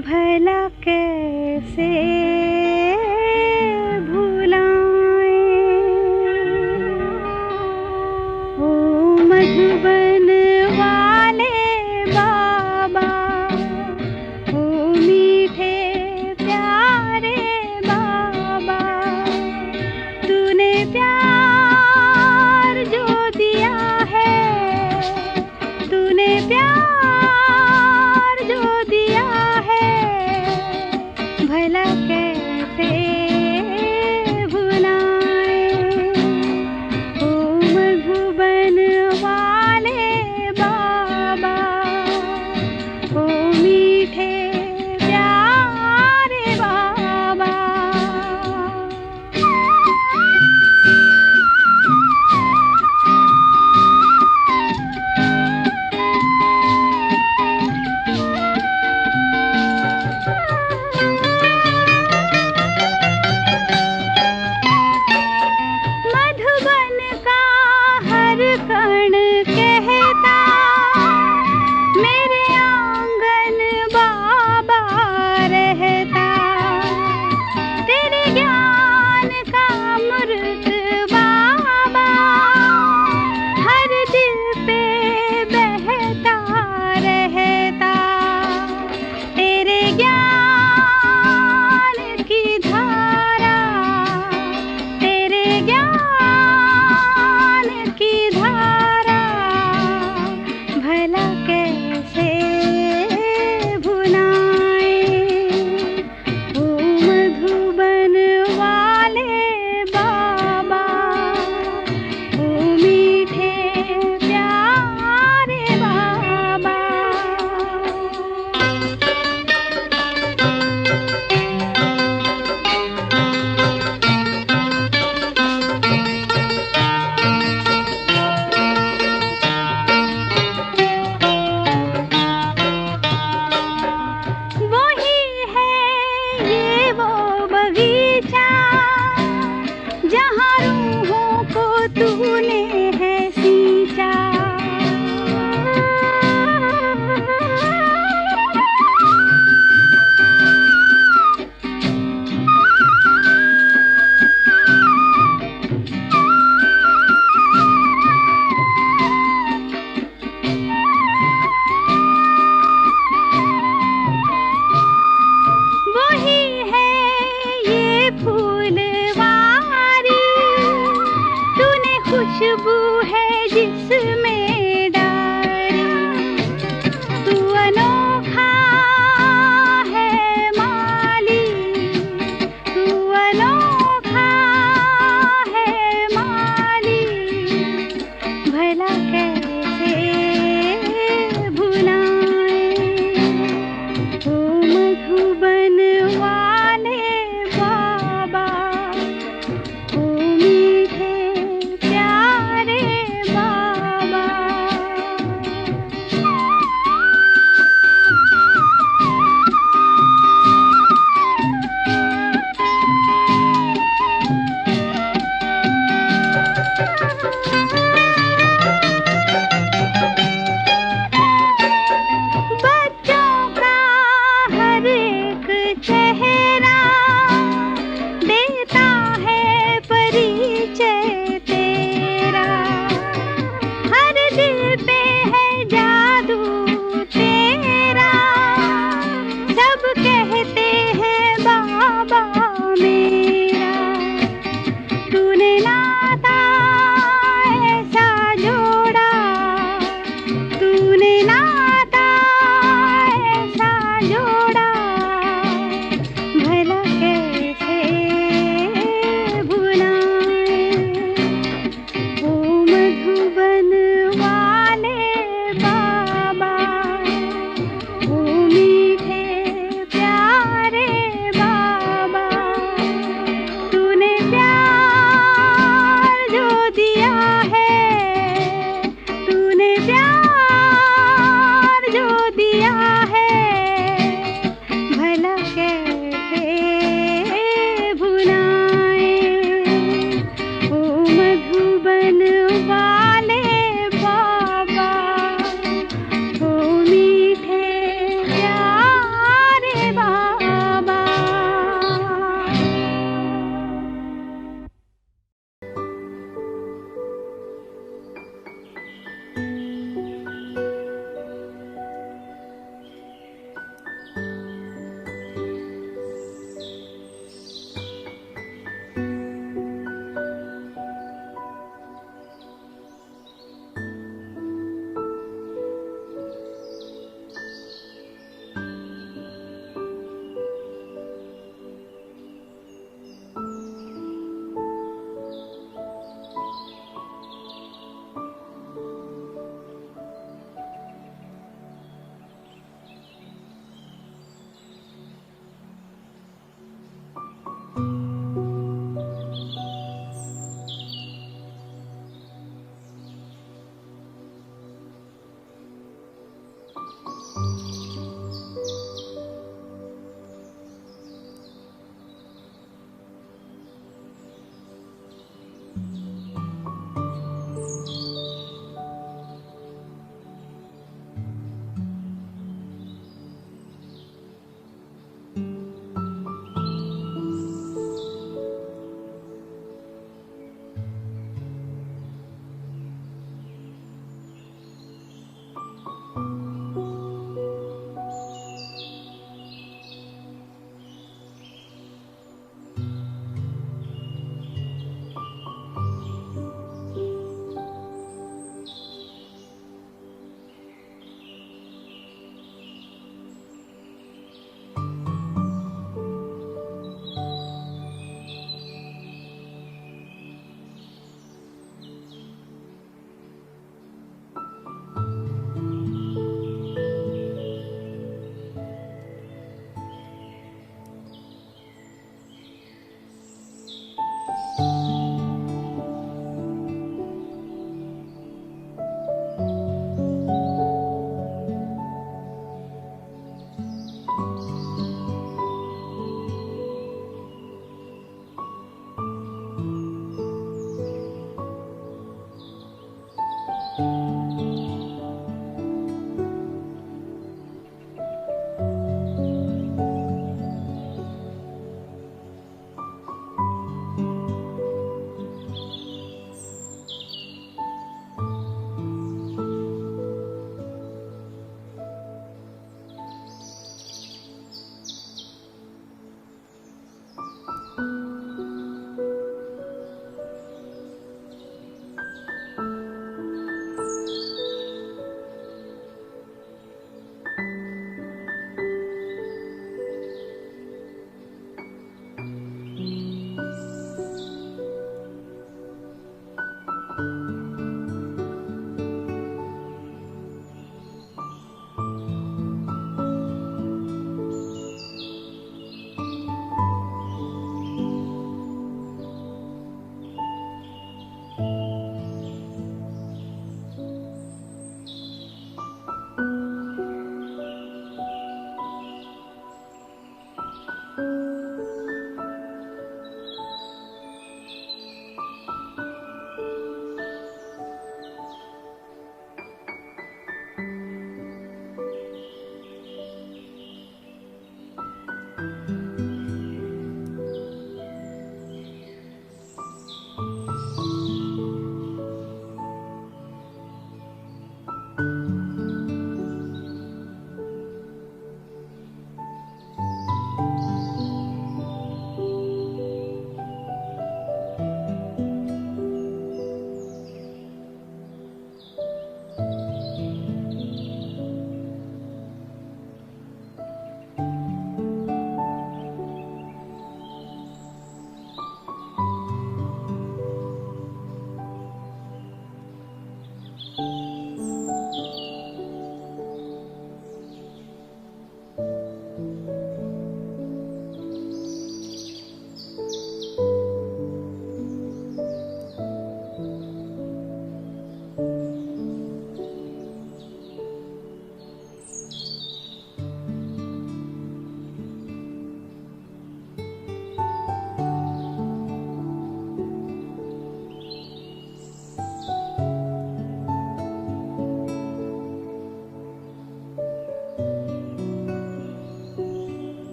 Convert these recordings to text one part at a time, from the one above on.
भला कैसे भुलाएं। ओ मधुबन वाले बाबा, ओ मीठे प्यारे बाबा, तूने प्यार जो दिया है, तूने प्यार जो दिया है, भला कैसे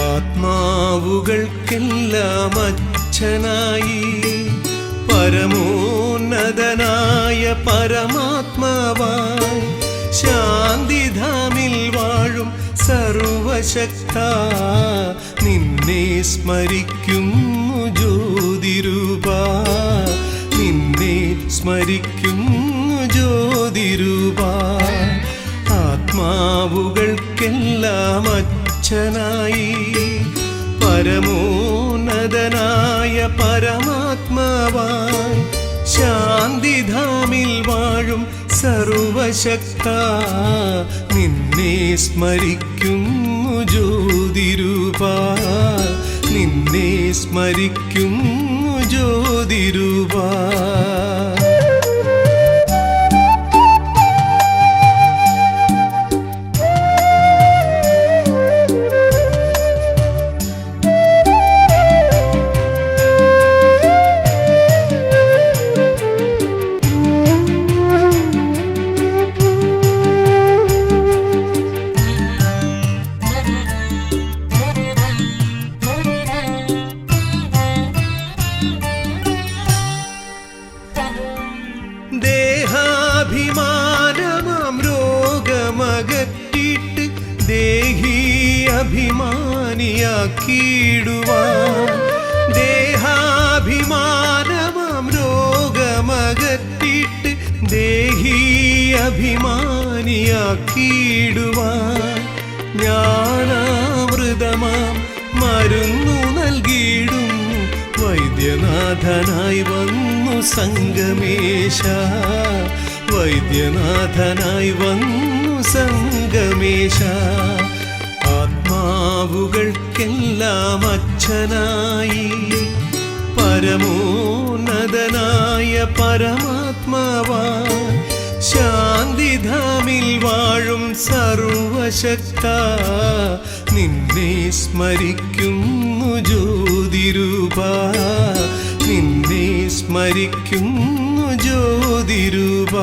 ആത്മാവുകൾക്കെല്ലാം അച്ഛനായി പരമോന്നതനായ പരമാത്മാവായി ശാന്തിധാമിൽ വാഴും സർവശക്ത നിന്നെ സ്മരിക്കുന്നു ജ്യോതിരൂപ നിന്നെ സ്മരിക്കുന്നു ജ്യോതിരൂപ ആത്മാവുകൾക്കെല്ലാം അച്ഛനായി പരമോന്നതനായ പരമാത്മാവായി ശാന്തിധാമിൽ വാഴും സർവശക്ത നിന്നെ സ്മരിക്കുന്നു ജ്യോതിരൂപ നിന്നെ സ്മരിക്കുന്നു ജ്യോതിരൂപ ദേഹാഭിമാനമാം രോഗമകറ്റിട്ട് ദേഹി അഭിമാനിയാക്കിയിടുവാൻ ദേഹാഭിമാനമാം രോഗമകറ്റിട്ട് ദേഹി അഭിമാനിയാക്കിയിടുവാൻ ജ്ഞാനാമൃതമാം മരുന്നു നൽകിയിടും വൈദ്യനാഥനായി വന്നു സംഗമേശ വൈദ്യനാഥനായി വന്നു സംഗമേശ ആത്മാവുകൾക്കെല്ലാം അച്ഛനായി പരമോന്നതനായ പരമാത്മാവായി ശാന്തിധാമിൽ വാഴും സർവശക്ത നിന്നെ സ്മരിക്കുന്നു ജ്യോതിരൂപ നിന്നെ സ്മരിക്കുന്നു ജ്യോതിരൂപ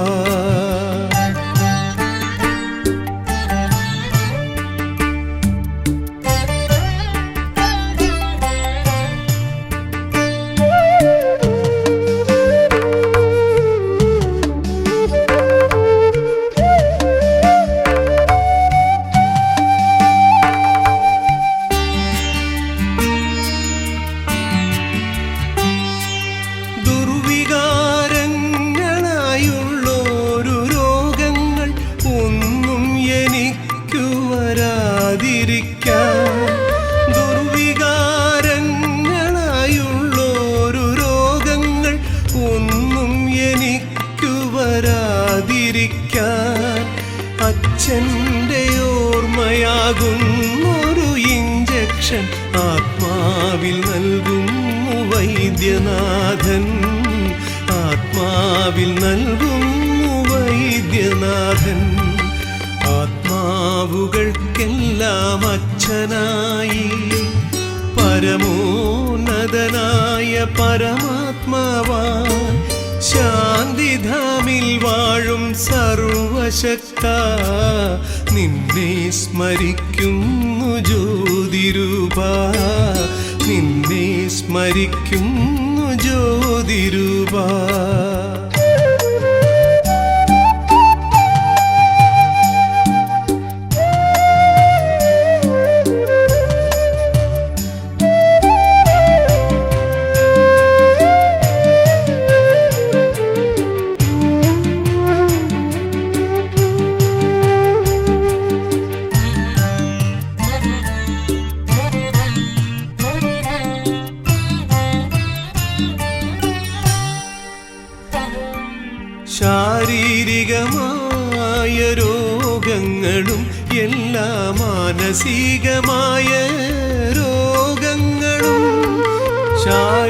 ദുർവികാരങ്ങളായുള്ളൊരു രോഗങ്ങൾ ഒന്നും എനിക്കു വരാതിരിക്കാൻ അച്ഛൻ്റെ ഓർമ്മയാകുന്നൊരു ഇഞ്ചക്ഷൻ ആത്മാവിൽ നൽകുന്നു വൈദ്യനാഥൻ ആത്മാവിൽ നൽകുന്നു വൈദ്യനാഥൻ ആത്മാവുകൾക്കെല്ലാം അച്ഛനായി പരമോന്നതനായ പരമാത്മാവായി ശാന്തിധാമിൽ വാഴും സർവശക്ത നിന്നെ സ്മരിക്കുന്നു ജ്യോതിരൂപ നിന്നെ സ്മരിക്കുന്നു ജ്യോതിരൂപ ശാരീരികമായ രോഗങ്ങളും എല്ലാ മാനസികമായ രോഗങ്ങളും ശാരീരികമായ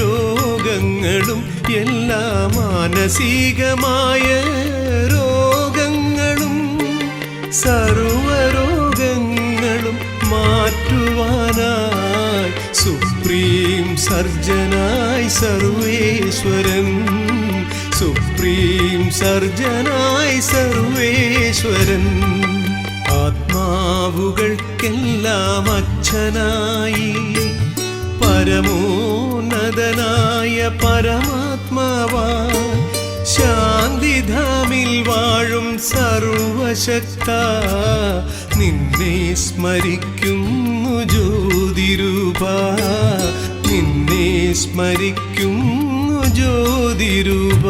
രോഗങ്ങളും എല്ലാ മാനസികമായ രോഗങ്ങളും സർവരോഗങ്ങളും മാറ്റുവാനായി സുപ്രീം സർജനായി സർവേശ്വരൻ സുപ്രീം സർജനായി സർവേശ്വരൻ ആത്മാ ആത്മാവുകൾക്കെല്ലാം അച്ഛനായി പരമോന്നതനായ പരമാത്മാവാ ശാന്തിധാമിൽ വാഴും സർവശക്ത നിന്നെ സ്മരിക്കുന്നു ജ്യോതിരൂപ നിന്നെ സ്മരിക്കുന്നു ജ്യോതിരൂപ.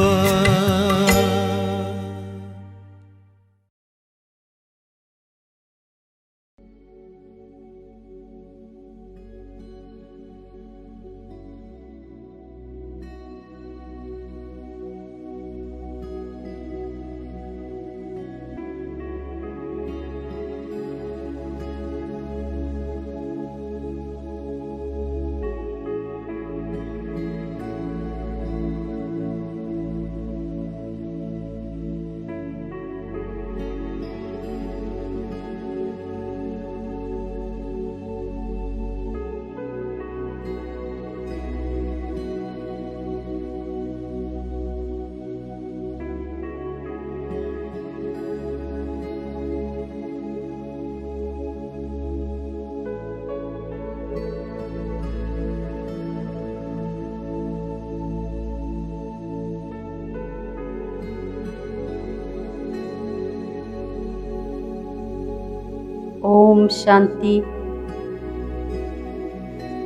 ഓം ശാന്തി.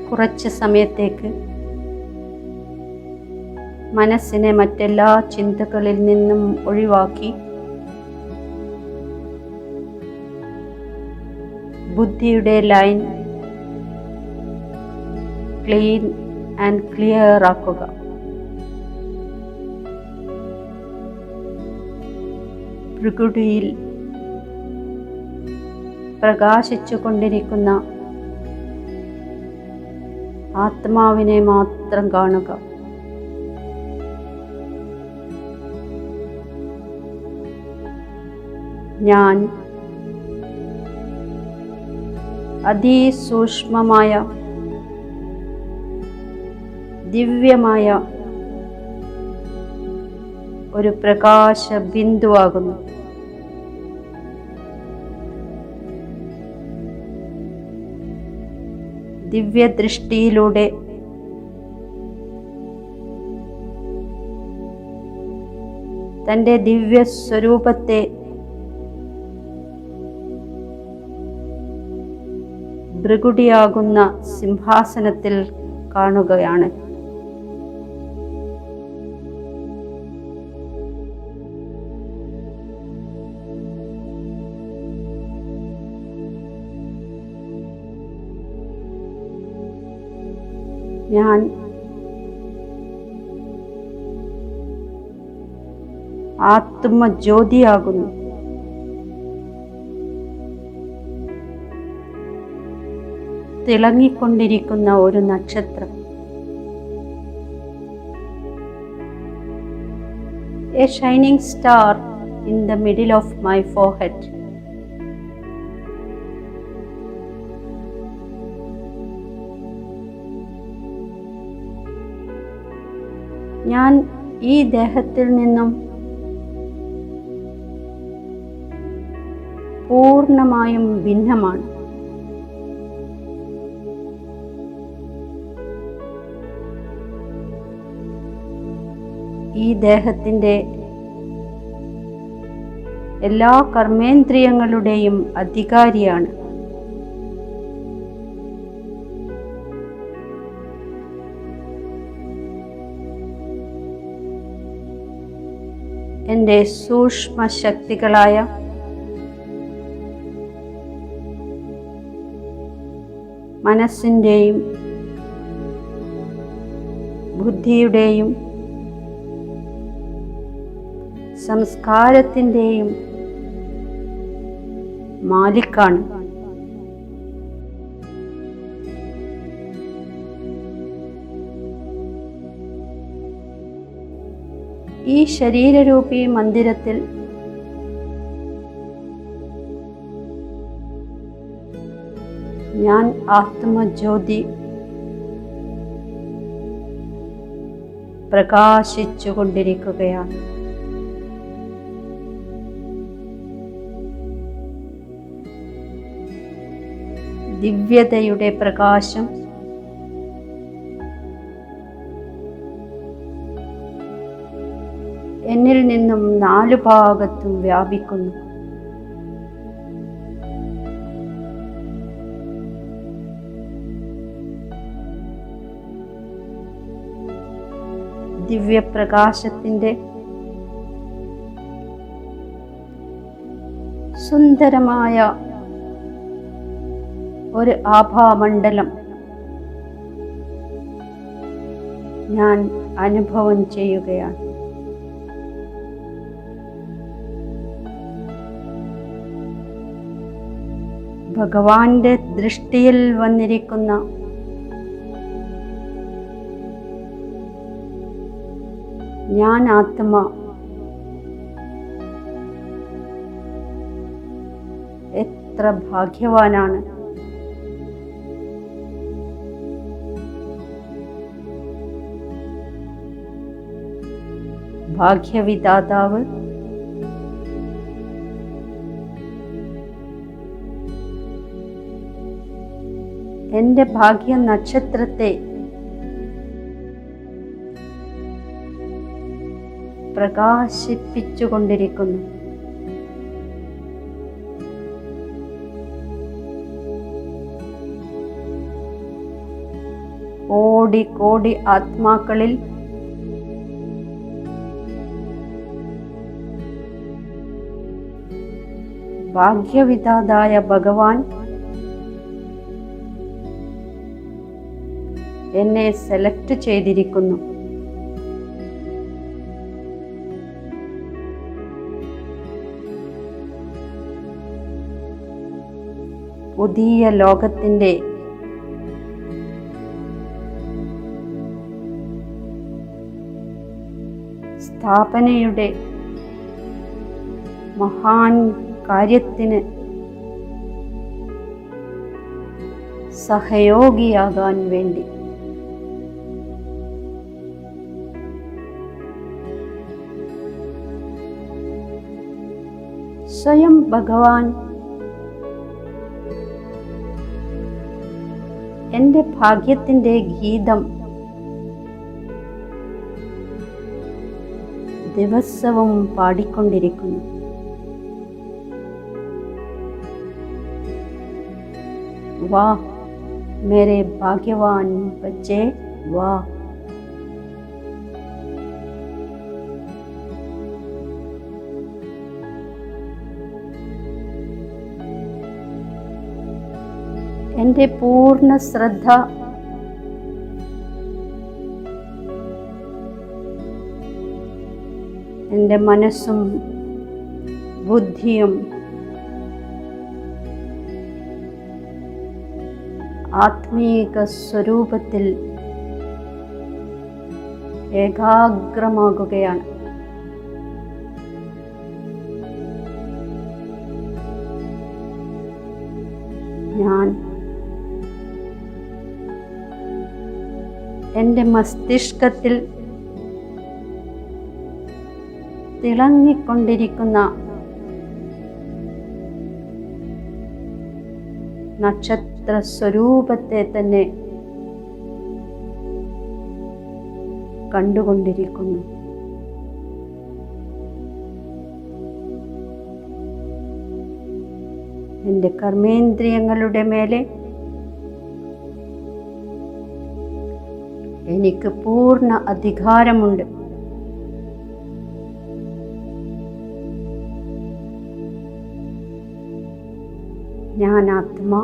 കുറച്ച് സമയത്തേക്ക് മനസ്സിനെ മറ്റെല്ലാ ചിന്തകളിൽ നിന്നും ഒഴിവാക്കി ബുദ്ധിയുടെ ലൈൻ ക്ലീൻ ആൻഡ് ക്ലിയർ ആക്കുക. പ്രകൃതിയിൽ പ്രകാശിച്ചു കൊണ്ടിരിക്കുന്ന ആത്മാവിനെ മാത്രം കാണുക. ഞാൻ അതിസൂക്ഷ്മമായ ദിവ്യമായ ഒരു പ്രകാശ ബിന്ദുവാകുന്നു. ദിവ്യദൃഷ്ടിയിലൂടെ തൻ്റെ ദിവ്യ സ്വരൂപത്തെ ഭൃഗുടിയാകുന്ന സിംഹാസനത്തിൽ കാണുകയാണ്. ഞാൻ ആത്മജ്യോതിയാകുന്നു. തിളങ്ങിക്കൊണ്ടിരിക്കുന്ന ഒരു നക്ഷത്രം. A shining star in the middle of my forehead. ഞാൻ ഈ ദേഹത്തിൽ നിന്നും പൂർണ്ണമായും ഭിന്നമാണ്. ഈ ദേഹത്തിൻ്റെ എല്ലാ കർമ്മേന്ദ്രിയങ്ങളുടെയും അധികാരിയാണ്. എൻ്റെ സൂക്ഷ്മ ശക്തികളായ മനസ്സിൻ്റെയും ബുദ്ധിയുടെയും സംസ്കാരത്തിൻ്റെയും മാലിക്കാണ്. ഈ ശരീരരൂപി മന്ദിരത്തിൽ ഞാൻ ആത്മജ്യോതി പ്രകാശിച്ചുകൊണ്ടിരിക്കുകയാണ്. ദിവ്യതയുടെ പ്രകാശം എന്നിൽ നിന്നും നാലു ഭാഗത്തും വ്യാപിക്കുന്നു. ദിവ്യപ്രകാശത്തിൻ്റെ സുന്ദരമായ ഒരു ആഭാമണ്ഡലം ഞാൻ അനുഭവം ചെയ്യുകയാണ്. ഭഗവാന്റെ ദൃഷ്ടിയിൽ വന്നിരിക്കുന്ന ഞാൻ ആത്മ എത്ര ഭാഗ്യവാനാണ്. ഭാഗ്യവിധാതാവ് എൻ്റെ ഭാഗ്യ നക്ഷത്രത്തെ പ്രകാശിപ്പിച്ചുകൊണ്ടിരിക്കുന്നു. കോടി കോടി ആത്മാക്കളിൽ ഭാഗ്യവിധാതായ ഭഗവാൻ എന്നെ സെലക്ട് ചെയ്തിരിക്കുന്നു. പുതിയ ലോകത്തിൻ്റെ സ്ഥാപനയുടെ മഹാൻ കാര്യത്തിന് സഹയോഗിയാകാൻ വേണ്ടി സ്വയം ഭഗവാൻ എൻ്റെ ഭാഗ്യത്തിൻ്റെ ഗീതം ദിവസവും പാടിക്കൊണ്ടിരിക്കുന്നു. വാ മേരെ ഭാഗ്യവാൻ ബच्चे വാ. എൻ്റെ പൂർണ്ണ ശ്രദ്ധ എൻ്റെ മനസ്സും ബുദ്ധിയും ആത്മീക സ്വരൂപത്തിൽ ഏകാഗ്രമാകുകയാണ്. ഞാൻ എൻ്റെ മസ്തിഷ്കത്തിൽ തിളങ്ങിക്കൊണ്ടിരിക്കുന്ന നക്ഷത്ര സ്വരൂപത്തെ തന്നെ കണ്ടുകൊണ്ടിരിക്കുന്നു. എൻ്റെ കർമ്മേന്ദ്രിയങ്ങളുടെ മേലെ എനിക്ക് പൂർണ്ണ അധികാരമുണ്ട്. ഞാൻ ആത്മാ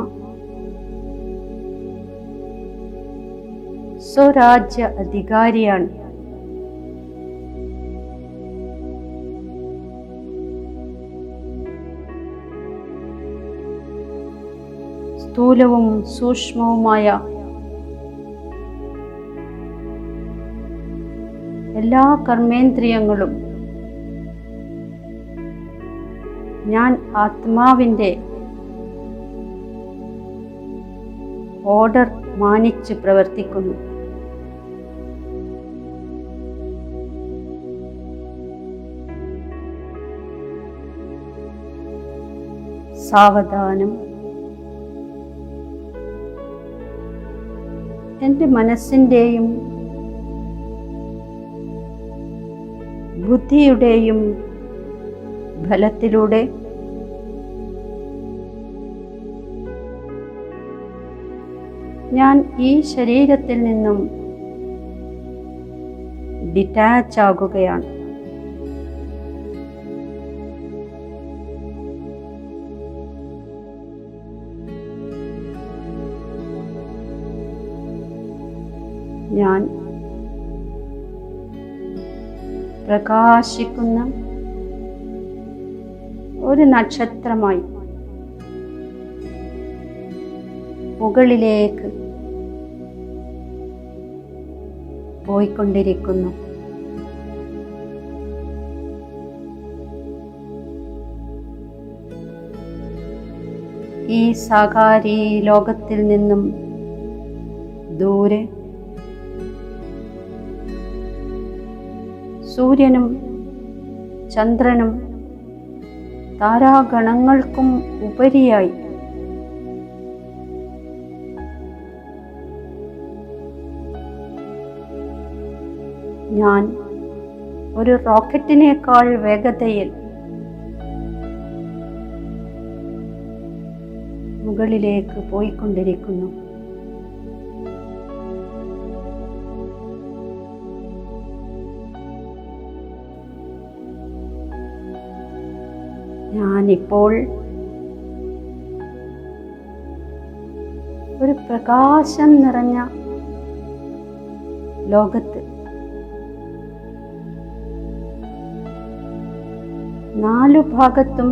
സ്വരാജ്യ അധികാരിയാണ്. സ്ഥൂലവും സൂക്ഷ്മവുമായ എല്ലാ കർമ്മേന്ദ്രിയങ്ങളും ഞാൻ ആത്മാവിൻ്റെ ഓർഡർ മാനിച്ച് പ്രവർത്തിക്കുന്നു. സാവധാനം എൻ്റെ മനസ്സിൻ്റെയും ബുദ്ധിയുടെയും ഫലത്തിലൂടെ ഞാൻ ഈ ശരീരത്തിൽ നിന്നും ഡിറ്റാച്ച് ആകുകയാണ്. ഞാൻ പ്രകാശിക്കുന്ന ഒരു നക്ഷത്രമായി മുകളിലേക്ക് പോയിക്കൊണ്ടിരിക്കുന്നു. ഈ സാകാരി ലോകത്തിൽ നിന്നും ദൂരെ സൂര്യനും ചന്ദ്രനും താരാഗണങ്ങൾക്കും ഉപരിയായി ഞാൻ ഒരു റോക്കറ്റിനേക്കാൾ വേഗതയിൽ മുകളിലേക്ക് പോയിക്കൊണ്ടിരിക്കുന്നു. ഞാനിപ്പോൾ ഒരു പ്രകാശം നിറഞ്ഞ ലോകത്ത് നാലു ഭാഗത്തും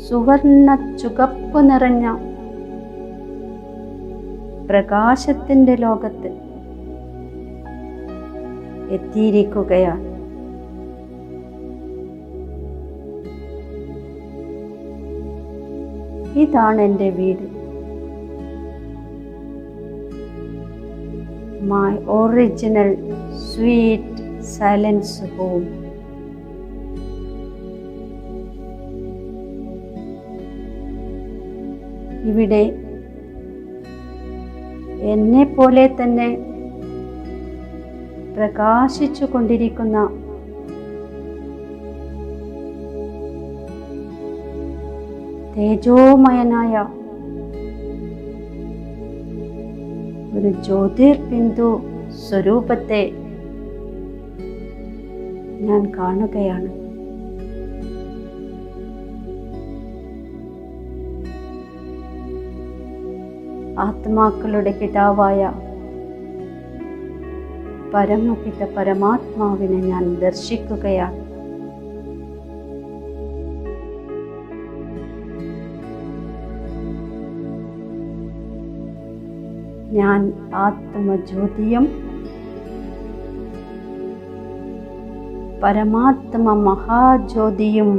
സുവർണ ചുവപ്പ് നിറഞ്ഞ പ്രകാശത്തിൻ്റെ ലോകത്ത് എത്തിയിരിക്കുകയാണ്. ഇതാണ് എൻ്റെ വീട്. My original sweet silence home. ഇവിടെ എന്നെ പോലെ തന്നെ പ്രകാശിച്ചു കൊണ്ടിരിക്കുന്ന തേജോമയനായ ഒരു ജ്യോതിർബിന്ദു സ്വരൂപത്തെ ഞാൻ കാണുകയാണ്. ആത്മാക്കളുടെ പിതാവായ പരമപിത പരമാത്മാവിനെ ഞാൻ ദർശിക്കുകയാണ്. ഞാൻ ആത്മജ്യോതിയും പരമാത്മ മഹാജ്യോതിയും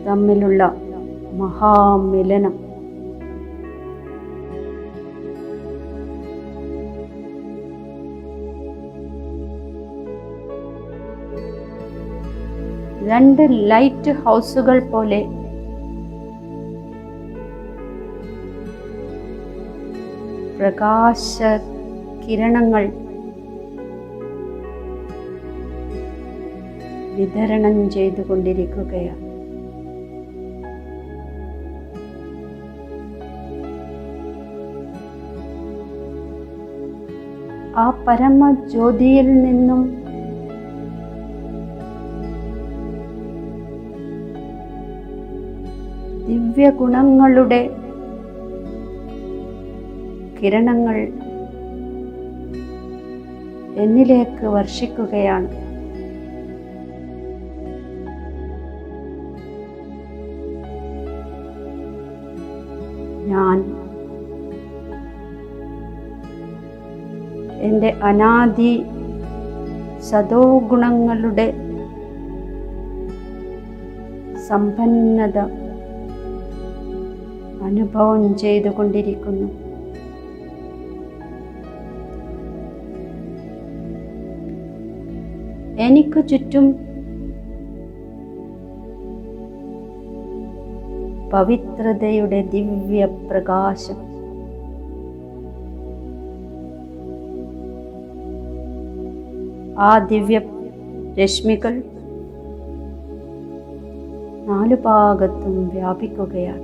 തമ്മിലുള്ള മഹാമിലനം. രണ്ട് ലൈറ്റ് ഹൗസുകൾ പോലെ പ്രകാശ കിരണങ്ങൾ വിതരണം ചെയ്തുകൊണ്ടിരിക്കുകയാണ്. ആ പരമജ്യോതിയിൽ നിന്നും ദിവ്യഗുണങ്ങളുടെ കിരണങ്ങൾ എന്നിലേക്ക് വർഷിക്കുകയാണ്. ഞാൻ എൻ്റെ അനാദി സദോ ഗുണങ്ങളുടെ സമ്പന്നത അനുഭവം ചെയ്തുകൊണ്ടിരിക്കുന്നു. എനിക്ക് ചുറ്റും പവിത്രതയുടെ ദിവ്യപ്രകാശം. ആ ദിവ്യ രശ്മികൾ നാലു ഭാഗത്തും വ്യാപിക്കുകയാണ്.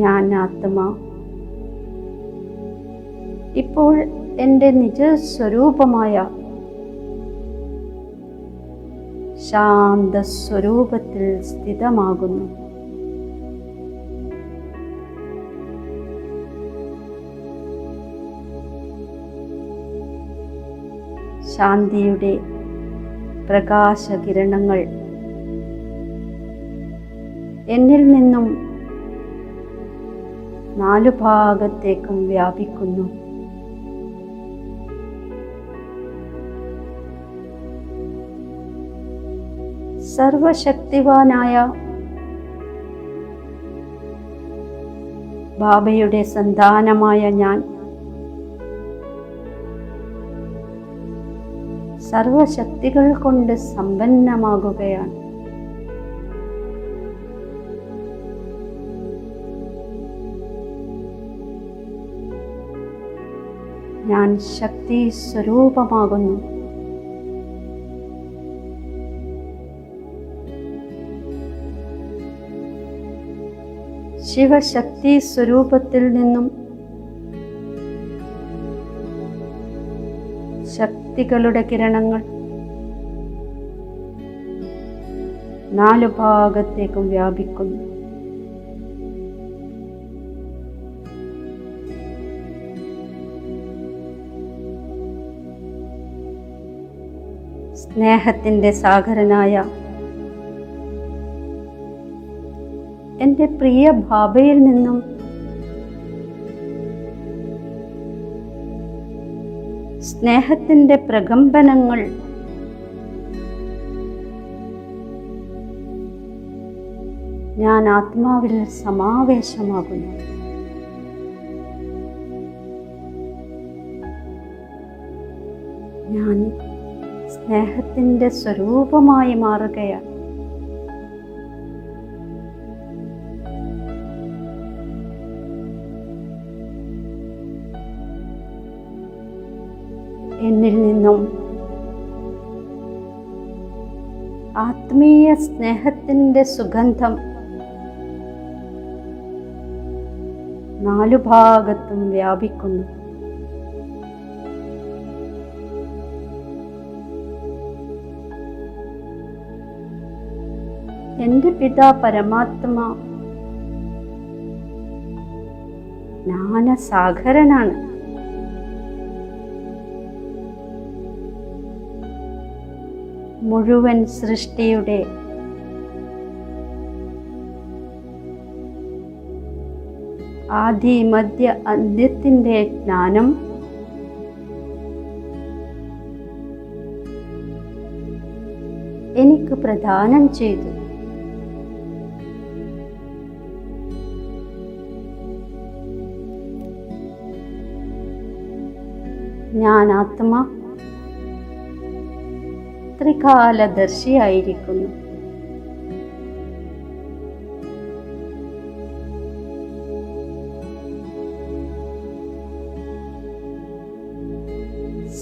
ഞാൻ ആത്മാ ഇപ്പോൾ എൻ്റെ നിജസ്വരൂപമായ ശാന്തസ്വരൂപത്തിൽ സ്ഥിതമാകുന്നു. ശാന്തിയുടെ പ്രകാശകിരണങ്ങൾ എന്നിൽ നിന്നും നാലു ഭാഗത്തേക്കും വ്യാപിക്കുന്നു. സർവശക്തിവാനായ ബാബയുടെ സന്താനമായ ഞാൻ സർവശക്തികൾ കൊണ്ട് സമ്പന്നമാകുകയാണ്. ഞാൻ ശക്തി സ്വരൂപമാകുന്നു. ശിവശക്തി സ്വരൂപത്തിൽ നിന്നും ശക്തികളുടെ കിരണങ്ങൾ നാലു ഭാഗത്തേക്കും വ്യാപിക്കുന്നു. സ്നേഹത്തിൻ്റെ സാഗരനായ എൻ്റെ പ്രിയ ബാബയിൽ നിന്നും സ്നേഹത്തിൻ്റെ പ്രകമ്പനങ്ങൾ ഞാൻ ആത്മാവിൽ സമാവേശമാകുന്നു. ഞാൻ സ്നേഹത്തിൻ്റെ സ്വരൂപമായി മാറുകയാണ്. എന്നിൽ നിന്നും ആത്മീയ സ്നേഹത്തിൻ്റെ സുഗന്ധം നാലു ഭാഗത്തും വ്യാപിക്കുന്നു. എൻ്റെ പിതാ പരമാത്മാ ജ്ഞാനസാഗരനാണ്. മുഴുവൻ സൃഷ്ടിയുടെ ആദി മധ്യ അന്ത്യത്തിൻ്റെ ജ്ഞാനം എനിക്ക് പ്രദാനം ചെയ്തു. ഞാൻ ആത്മാ ത്രികാലദർശിയായിരിക്കുന്നു.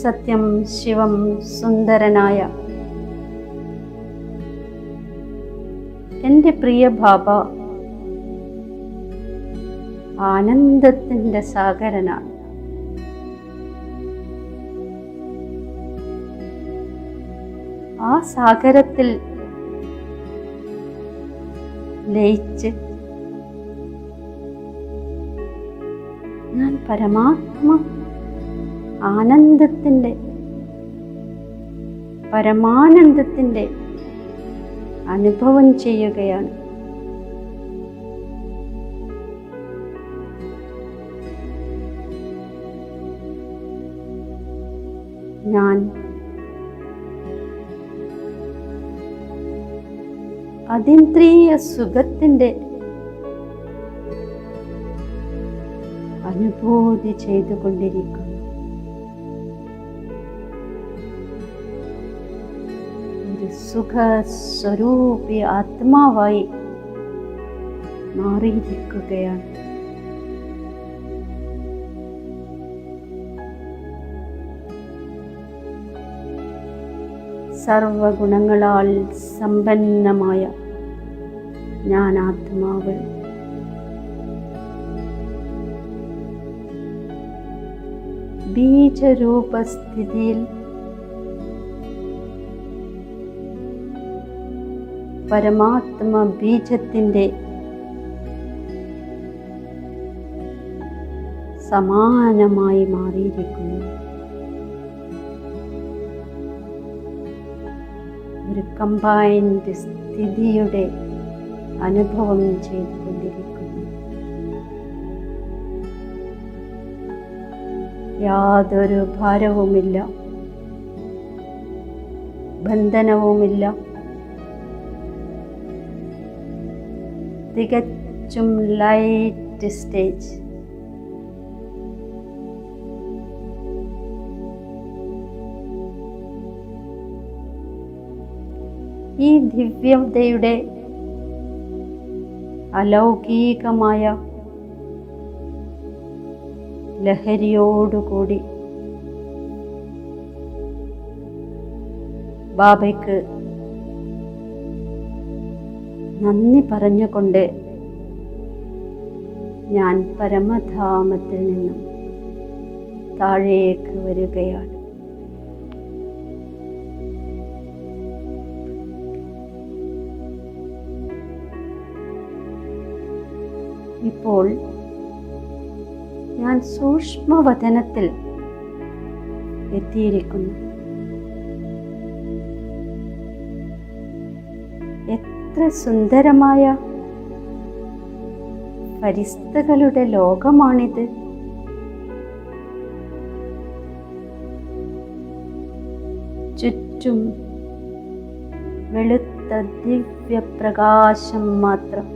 സത്യം ശിവം സുന്ദരനായ എൻ്റെ പ്രിയ ബാബ ആനന്ദത്തിൻ്റെ സാഗരനാണ്. ആ സാഗരത്തിൽ ലയിച്ച് ഞാൻ പരമാത്മ ആനന്ദത്തിൻ്റെ പരമാനന്ദത്തിൻ്റെ അനുഭവം ചെയ്യുകയാണ്. ഞാൻ അതീന്ദ്രിയ സുഖത്തിൻ്റെ അനുഭൂതി ചെയ്തുകൊണ്ടിരിക്കുന്നു. ഒരു സുഖസ്വരൂപി ആത്മാവായി മാറിയിരിക്കുകയാണ്. സർവഗുണങ്ങളാൽ സമ്പന്നമായ ഞാൻ ആത്മാവ് ബീജരൂപസ്ഥിതിയിൽ പരമാത്മ ബീജത്തിൻ്റെ സമാനമായി മാറിയിരിക്കുന്നു. ഒരു കമ്പൈൻഡ് സ്ഥിതിയുടെ അനുഭവം ചെയ്തുകൊണ്ടിരിക്കുന്നു. യാതൊരു ഭാരവുമില്ല, ബന്ധനവുമില്ല. തികച്ചും ലൈറ്റ് സ്റ്റേജ്. ഈ ദിവ്യതയുടെ അലൗകികമായ ലഹരിയോടുകൂടി ബാബയ്ക്ക് നന്ദി പറഞ്ഞുകൊണ്ട് ഞാൻ പരമധാമത്തിൽ നിന്നും താഴേക്ക് വരികയാണ്. ഇപ്പോൾ ഞാൻ സൂക്ഷ്മവതനത്തിൽ എത്തിയിരിക്കുന്നു. എത്ര സുന്ദരമായ ഫരിസ്തകളുടെ ലോകമാണിത്. ചുറ്റും വെളുത്ത ദിവ്യപ്രകാശം മാത്രം.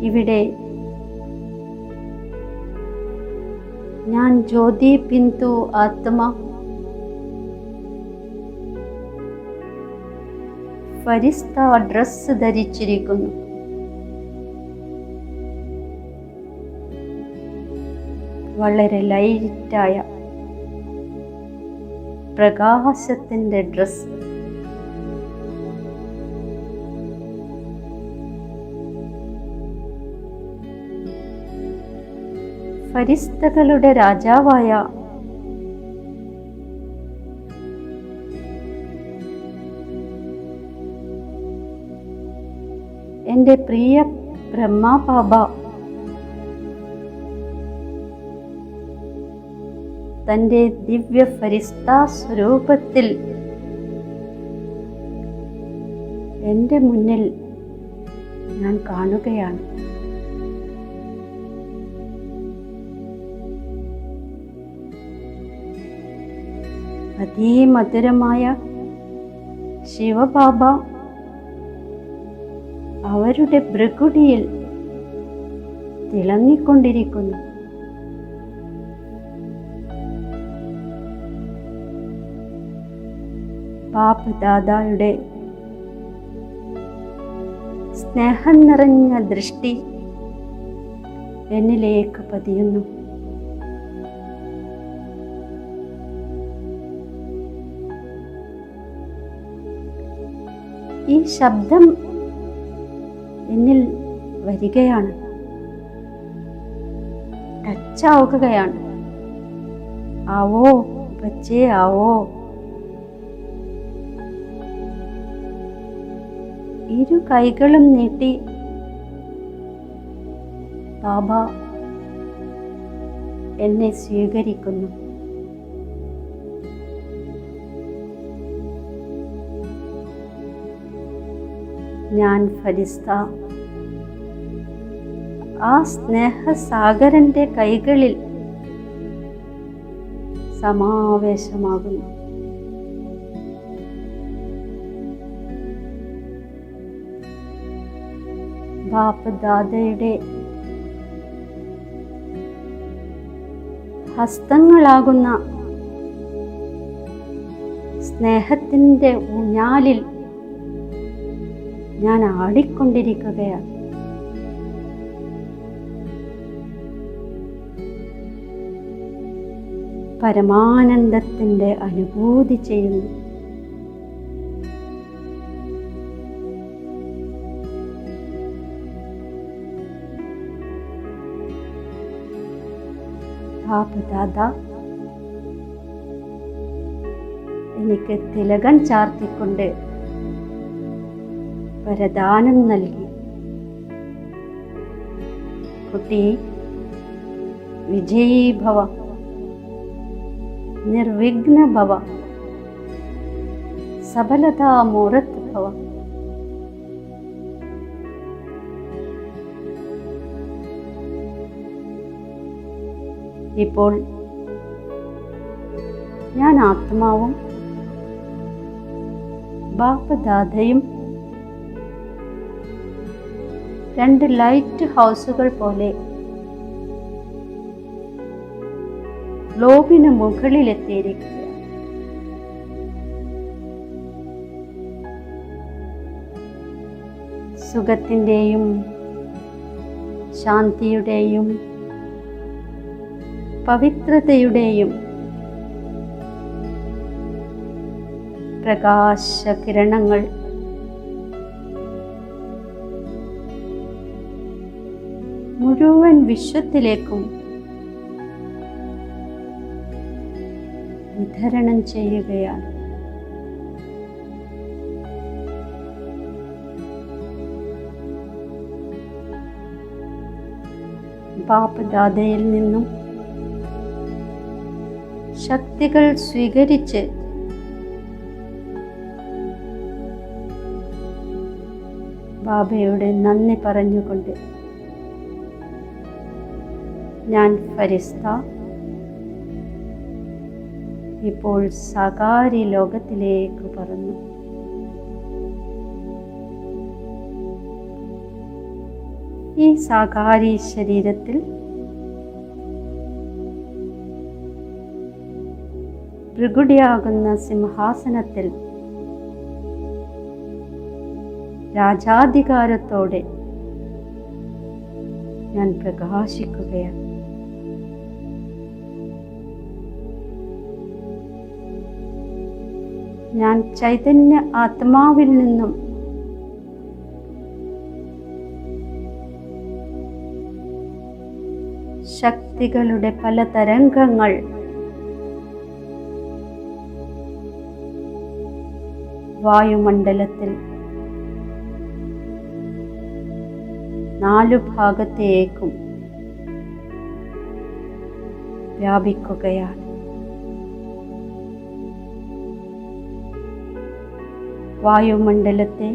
ഇവിടെ ഞാൻ ജ്യോതി ബിന്ദു ആത്മ ഫരിസ്ത ഡ്രസ് ധരിച്ചിരിക്കുന്നു. വളരെ ലൈറ്റായ പ്രകാശത്തിൻ്റെ ഡ്രസ്. ഫരിസ്തകളുടെ രാജാവായ എൻ്റെ പ്രിയ ബ്രഹ്മ ബാബ തൻ്റെ ദിവ്യ ഫരിസ്ത സ്വരൂപത്തിൽ എൻ്റെ മുന്നിൽ ഞാൻ കാണുകയാണ്. അതിമധുരമായ ശിവബാബ അവരുടെ ഭൃകുടിയിൽ തിളങ്ങിക്കൊണ്ടിരിക്കുന്നു. ബാബ് ദാദായുടെ സ്നേഹം നിറഞ്ഞ ദൃഷ്ടി എന്നിലേക്ക് പതിയുന്നു. ഈ ശബ്ദം എന്നിൽ വരികയാണ്, ടച്ചാവുകയാണ്. ആവോ ബച്ചേ ആവോ. ഇരു കൈകളും നീട്ടി ബാബ എന്നെ സ്വീകരിക്കുന്നു. ഞാൻ ഫരിസ്ത ആ സ്നേഹസാഗരന്റെ കൈകളിൽ സമാവേശമാകുന്നു. ബാപ്പ് ദാദയുടെ ഹസ്തങ്ങളാകുന്ന സ്നേഹത്തിൻ്റെ ഊഞ്ഞാലിൽ ഞാൻ ആടിക്കൊണ്ടിരിക്കുകയാണ്. പരമാനന്ദത്തിൻ്റെ അനുഭൂതി ചെയ്യുന്നു. ബാപ്പദാദ എനിക്ക് തിലകം ചാർത്തിക്കൊണ്ട് വരദാനം നൽകി. കുട്ടി, വിജയീ ഭവ, നിർവിഘ്ന ഭവ, സഫലതാ മൂർത്ത് ഭവ. ഇപ്പോൾ ഞാൻ ആത്മാവും ബാപ്പദാദയും രണ്ട് ലൈറ്റ് ഹൗസുകൾ പോലെ ഗ്ലോബിന് മുകളിലെത്തിയിരിക്കുകയാണ്. സുഖത്തിൻ്റെയും ശാന്തിയുടെയും പവിത്രതയുടെയും പ്രകാശകിരണങ്ങൾ മുഴുവൻ വിശ്വത്തിലേക്കും വിതരണം ചെയ്യുകയാണ്. ബാപ്പദാദയിൽ നിന്നും ശക്തികൾ സ്വീകരിച്ച് ബാബയോട് നന്ദി പറഞ്ഞുകൊണ്ട് ഞാൻ ഫരിസ്ത ഇപ്പോൾ സാകാരി ലോകത്തിലേക്ക് പറന്നു. ഈ സാകാരി ശരീരത്തിൽ ഭൃഗുടിയാകുന്ന സിംഹാസനത്തിൽ രാജാധികാരത്തോടെ ഞാൻ പ്രകാശിക്കുകയാണ്. ഞാൻ ചൈതന്യ ആത്മാവിൽ നിന്നും ശക്തികളുടെ പല തരംഗങ്ങൾ വായുമണ്ഡലത്തിൽ നാലു ഭാഗത്തേക്കും വ്യാപിക്കുകയാണ്. വായുമണ്ഡലത്തെ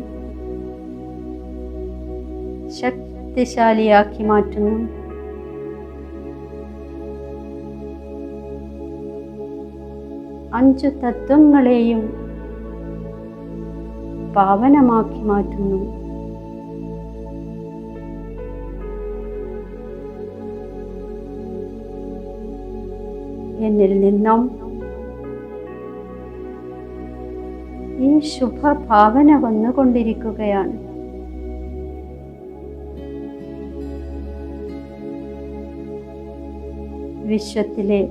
ശക്തിശാലിയാക്കി മാറ്റുന്നു. അഞ്ചു തത്വങ്ങളെയും പാവനമാക്കി മാറ്റുന്നു. എന്നിൽ നിന്നും ഈ ശുഭഭാവന വന്നുകൊണ്ടിരിക്കുകയാണ്. വിശ്വത്തിലെ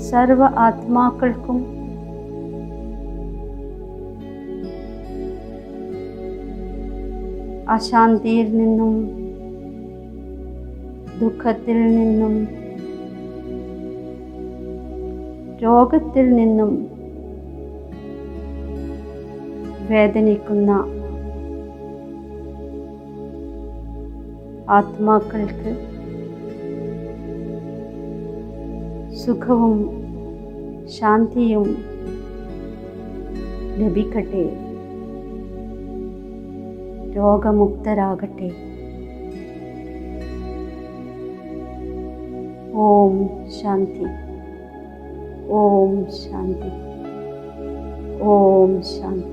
സർവ ആത്മാക്കൾക്കും അശാന്തിയിൽ നിന്നും ദുഃഖത്തിൽ നിന്നും രോഗത്തിൽ നിന്നും വേദനിക്കുന്ന ആത്മാക്കൾക്ക് സുഖവും ശാന്തിയും ലഭിക്കട്ടെ, രോഗമുക്തരാകട്ടെ. ഓം ശാന്തി, ഓം ശാന്തി, ഓം ശാന്തി.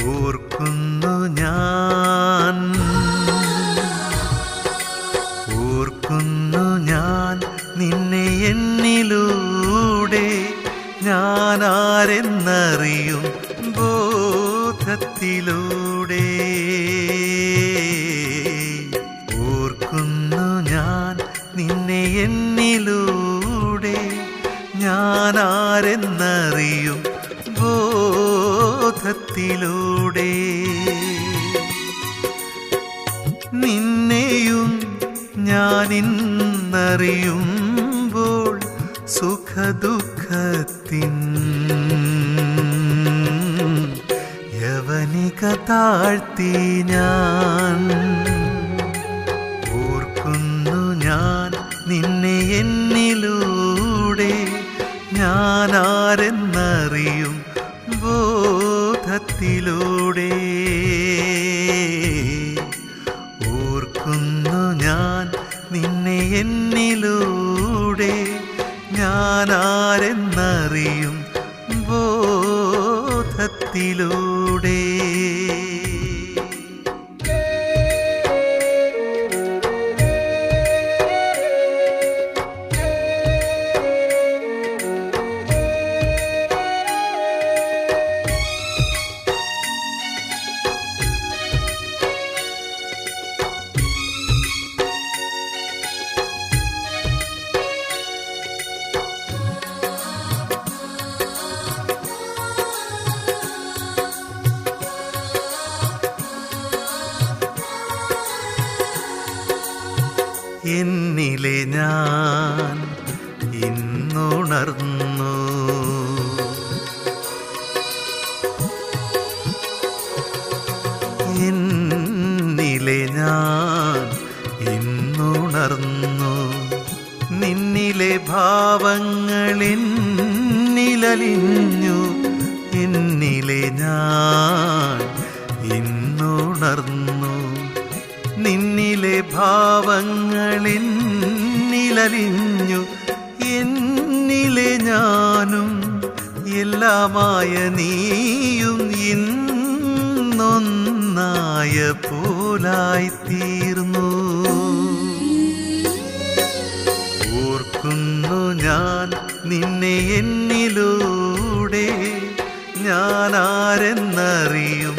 ഓർക്കുന്നു ഞാൻ, ഓർക്കുന്നു ഞാൻ നിന്നെ എന്നിലൂടെ, ഞാൻ ആരെന്നറിയും ബോധത്തിലൂടെ. ഓർക്കുന്നു ഞാൻ നിന്നെ എന്നിലൂടെ, ഞാൻ ആരെന്നറിയും ബോധത്തിലൂടെ. നിന്നെയും ഞാനിന്നറിയുമ്പോൾ സുഖദുഃഖത്തിൻ യവനിക താഴ്ത്തി ഞാൻ. ഓർക്കുന്നു ഞാൻ നിന്നെ എന്നിലൂടെ, ഞാൻ ആരെന്നറിയും ബോധത്തിലൂടെ. ഓർക്കുന്നു ഞാൻ നിന്നെ എന്നിലൂടെ, ഞാൻ ആരെന്നറിയും ബോധത്തിലൂടെ. എന്നിലെ ഞാൻ ഇന്നുണർന്നു, എന്നിലെ ഞാൻ ഇന്നുണർന്നു. നിന്നിലെ ഭാവങ്ങളെന്നിലലിഞ്ഞു, എന്നിലെ ഞാൻ ഇന്നുണർന്നു. നിന്നിലെ ഭാവങ്ങളെന്നിലലിഞ്ഞു, എന്നിലെ ഞാനും എല്ലാമായ നീയും ഇന്നൊന്നായ പോലായിത്തീർന്നു. ഓർക്കുന്നു ഞാൻ നിന്നെ എന്നിലൂടെ, ഞാൻ ആരെന്നറിയും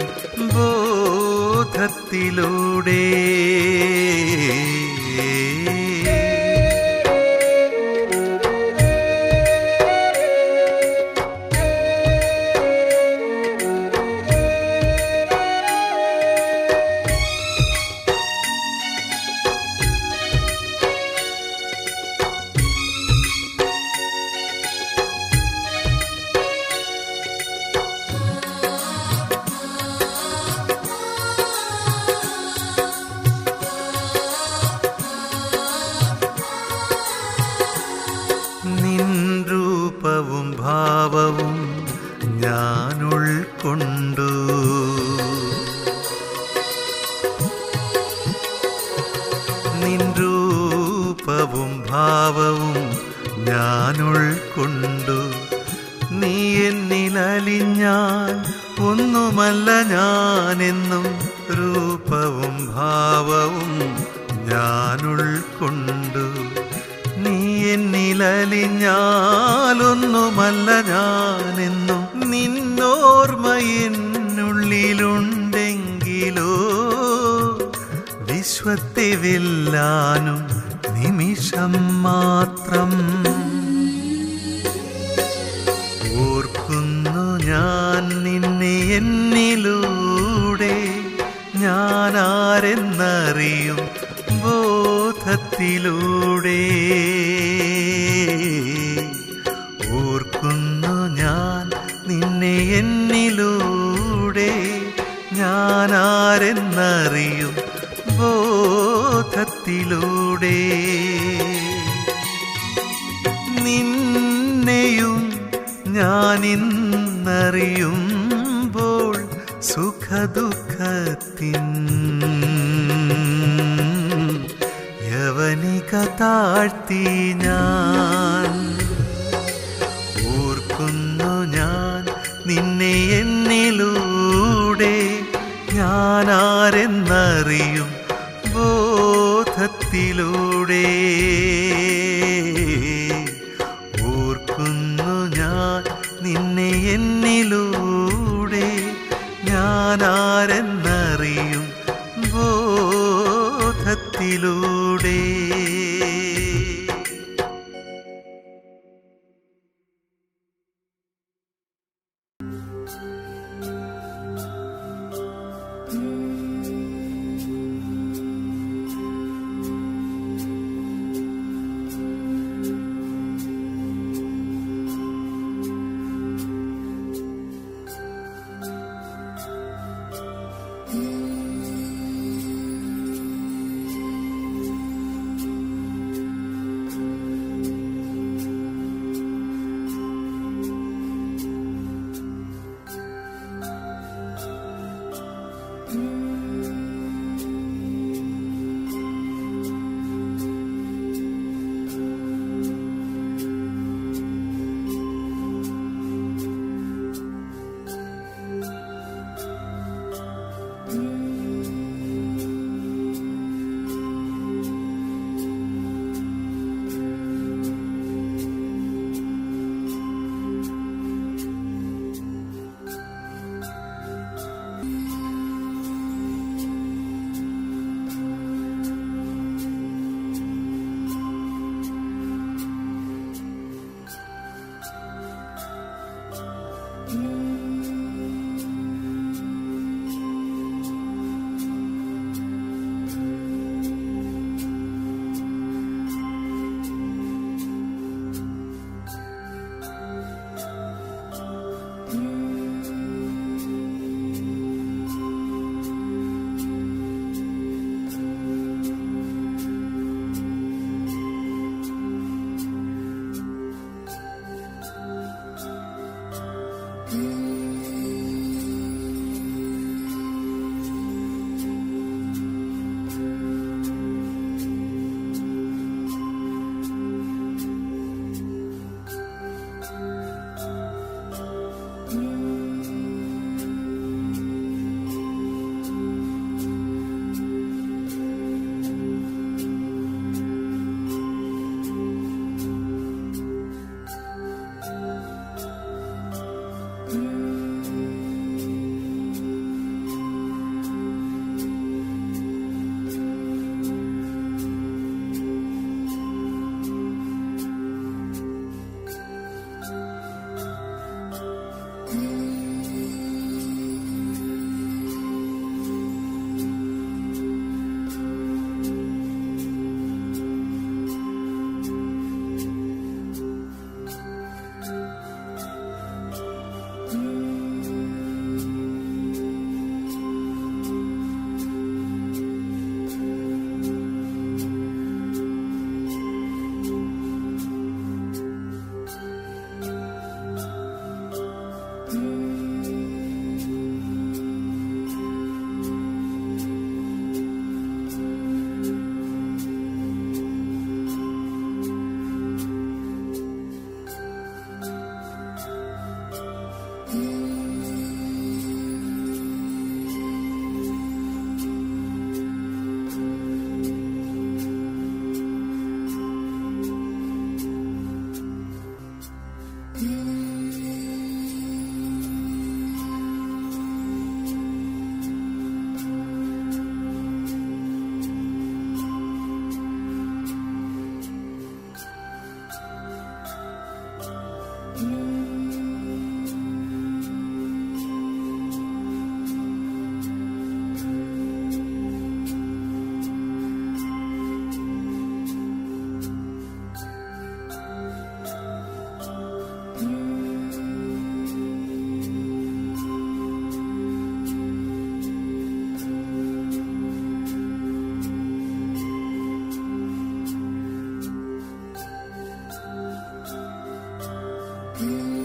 ബോധത്തിലൂടെ. നിൻ രൂപവും ഭാവവും ഞാൻ ഉൾക്കൊണ്ടു, നിൻ രൂപവും ഭാവവും ഞാൻ ഉൾക്കൊണ്ടു. നീ എന്നിലലിഞ്ഞാൽ ഒന്നുമല്ല ഞാനെന്നും രൂപവും ഭാവവും ഞാൻ ഉൾക്കൊണ്ടു. നീ എന്നിലലിഞ്ഞാലൊന്നുമല്ല ഞാനെന്നും നിന്നോർമ്മ എന്നുള്ളിലുണ്ടെങ്കിലോ വിശ്വത്തെ വെല്ലാനും നിമിഷം മാത്രം. ഓർക്കുന്നു ഞാൻ നിന്നെ എന്നിലൂടെ, ഞാനാരെന്നറിയും ബോധത്തിലൂടെ. ഓർക്കുന്നു ഞാൻ നിന്നെ എന്നിലൂടെ. ഞാനാരെന്നറിയും ബോധത്തിലൂടെ. നിന്നെയും ഞാനിന്നറിയുമ്പോൾ സുഖദുഃഖത്തിൻ യവനിക താഴ്ത്തി ഞാൻ. ഓർക്കുന്നു ഞാൻ നിന്നെ എന്നിലൂടെ. ഞാനാരെന്നറിയും ബോധത്തിലൂടെ. ഓർക്കുന്നു ഞാൻ നിന്നെ എന്നിലൂടെ. ഞാനാരെന്നറിയും ബോധത്തിലൂടെ. Mm-hmm.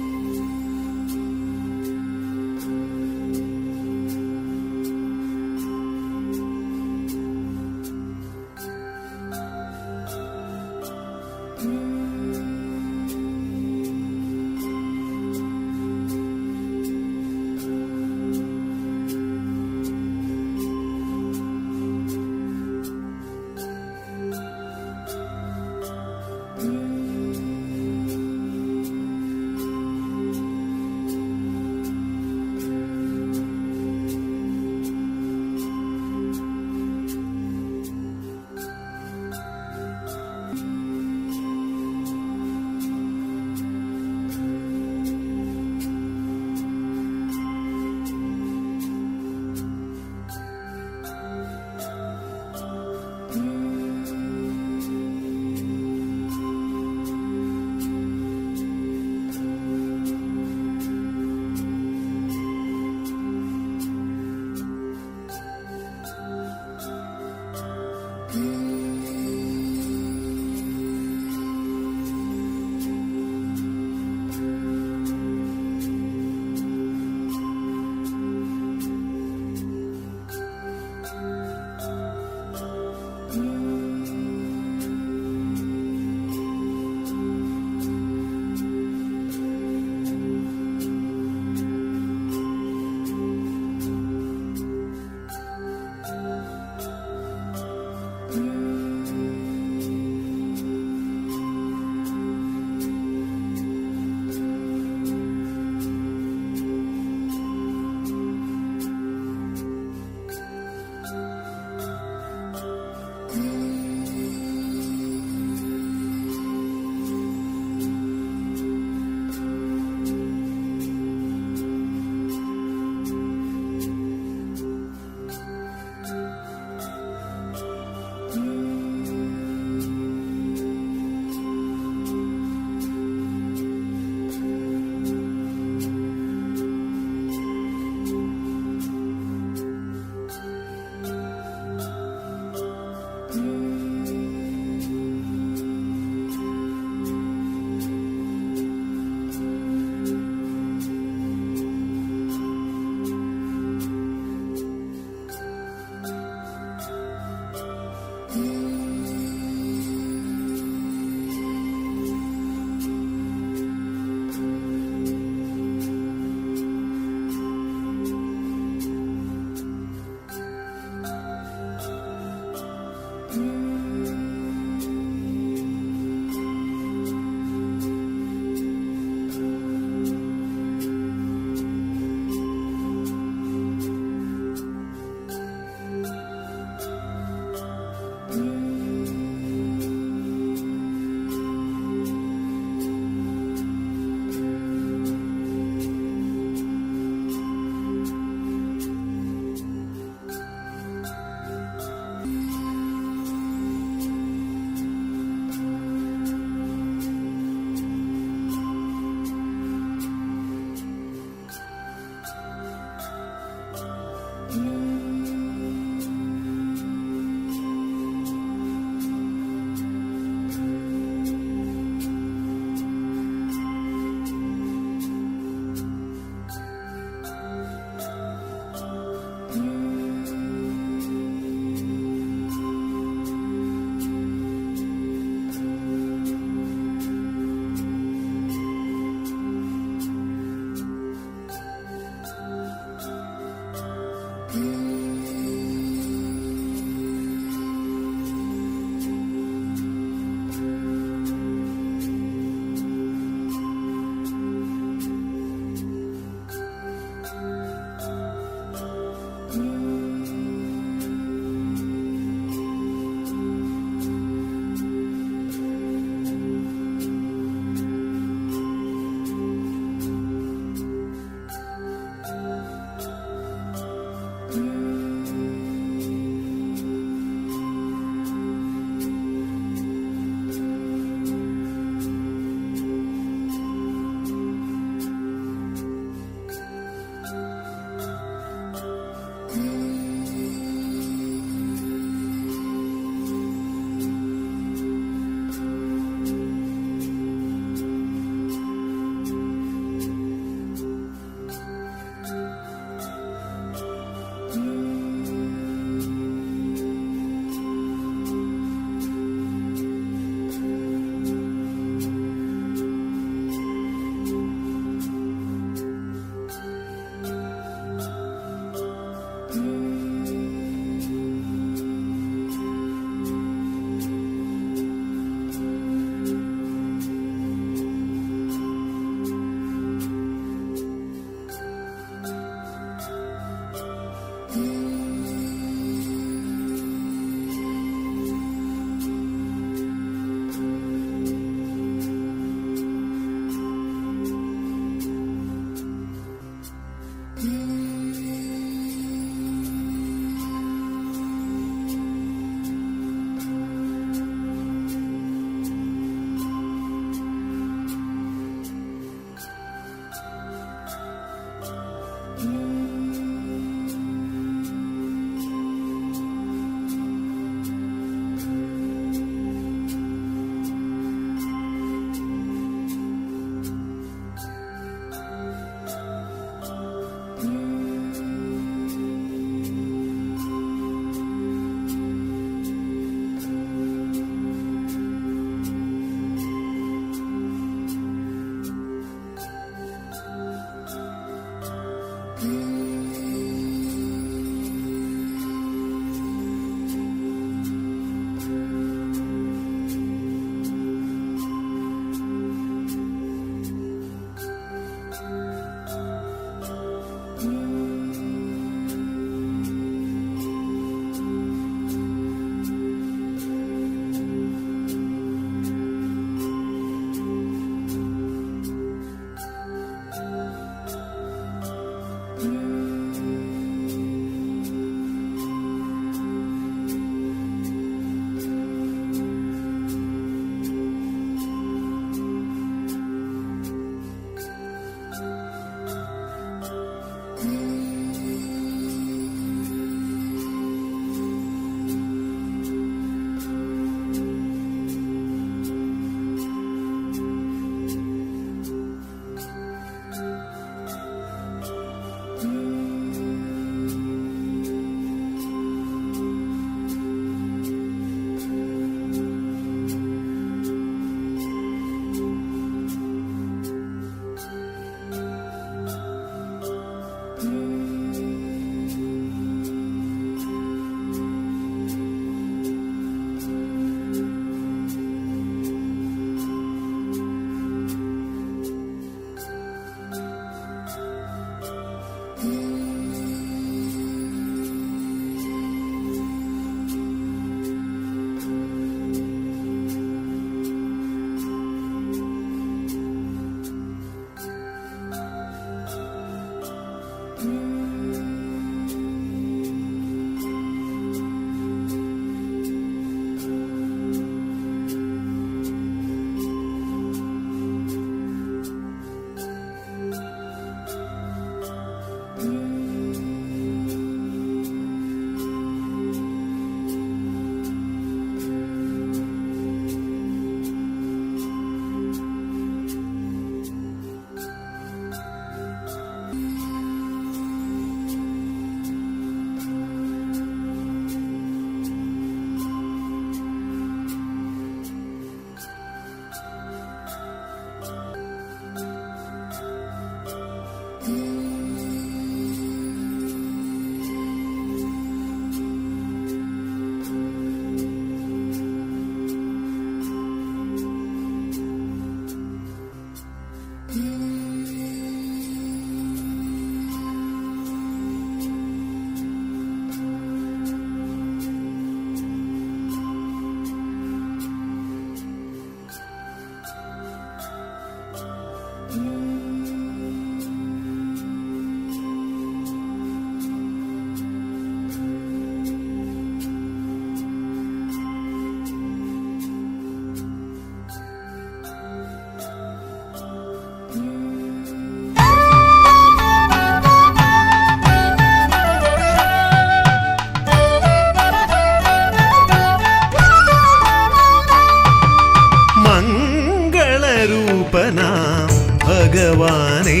ജ്ഞാനരൂപനാം ഭഗവാനേ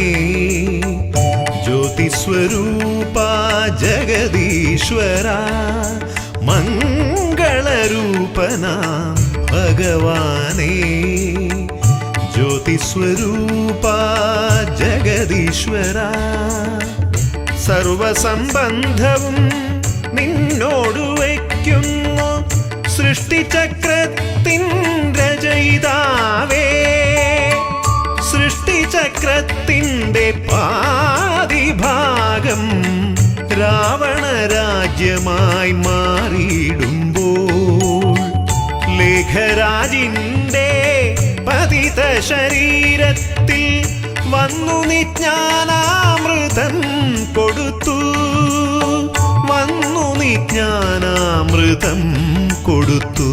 ജ്യോതിസ്വരൂപ ജഗദീശ്വര മംഗളരൂപനാം ഭഗവാനേ ജ്യോതിസ്വരൂപ ജഗദീശ്വര സർവസംബന്ധവും നിന്നോടു വയ്ക്കുന്നു സൃഷ്ടിചക്രത്തിൻ രചയിതാവേ സൃഷ്ടിചക്രത്തിൻ്റെ പാതിഭാഗം രാവണ രാജ്യമായി മാറിയിടുമ്പോൾ ലേഖരാജിൻ്റെ പതിത ശരീരത്തിൽ വന്നു നിജ്ഞാനാമൃതം കൊടുത്തു വന്നു നിജ്ഞാനാമൃതം കൊടുത്തു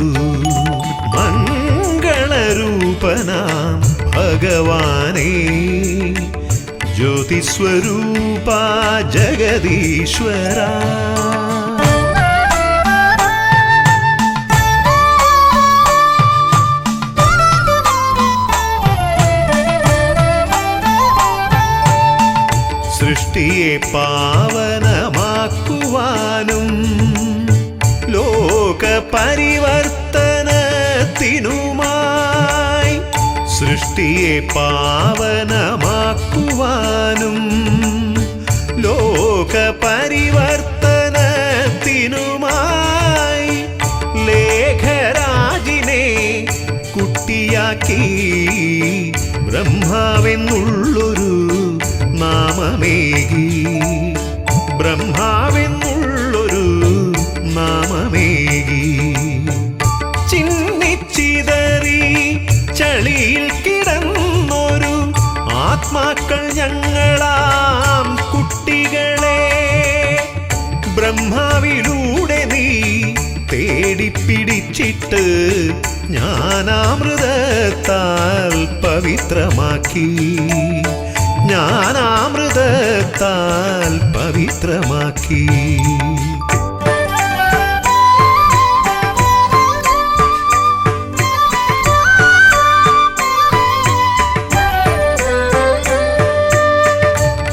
മംഗളരൂപനാം ഭഗവാനേ ജ്യോതിസ്വരൂപ ജഗദീശ്വര സൃഷ്ടിയെ പാവനമാക്കുവാനും ലോകപരിവർത്തനത്തിനുമായി സൃഷ്ടിയെ പാവനമാക്കുവാനും ലോകപരിവർത്തനത്തിനുമായി ലേഖരാജിനെ കുട്ടിയാക്കി ബ്രഹ്മാവെന്നുള്ളൊരു നാമമേകി ബ്രഹ്മാവെന്നുള്ളൊരു നാമമേകി ചിന്നിച്ചിതറി ചളിയിൽ കിടന്നൊരു ആത്മാക്കൾ ഞങ്ങളാം കുട്ടികളെ ബ്രഹ്മാവിലൂടെ നീ തേടിപ്പിടിച്ചിട്ട് ജ്ഞാനാമൃതത്താൽ പവിത്രമാക്കി ജ്ഞാനാമൃതത്താൽ പവിത്രമാക്കി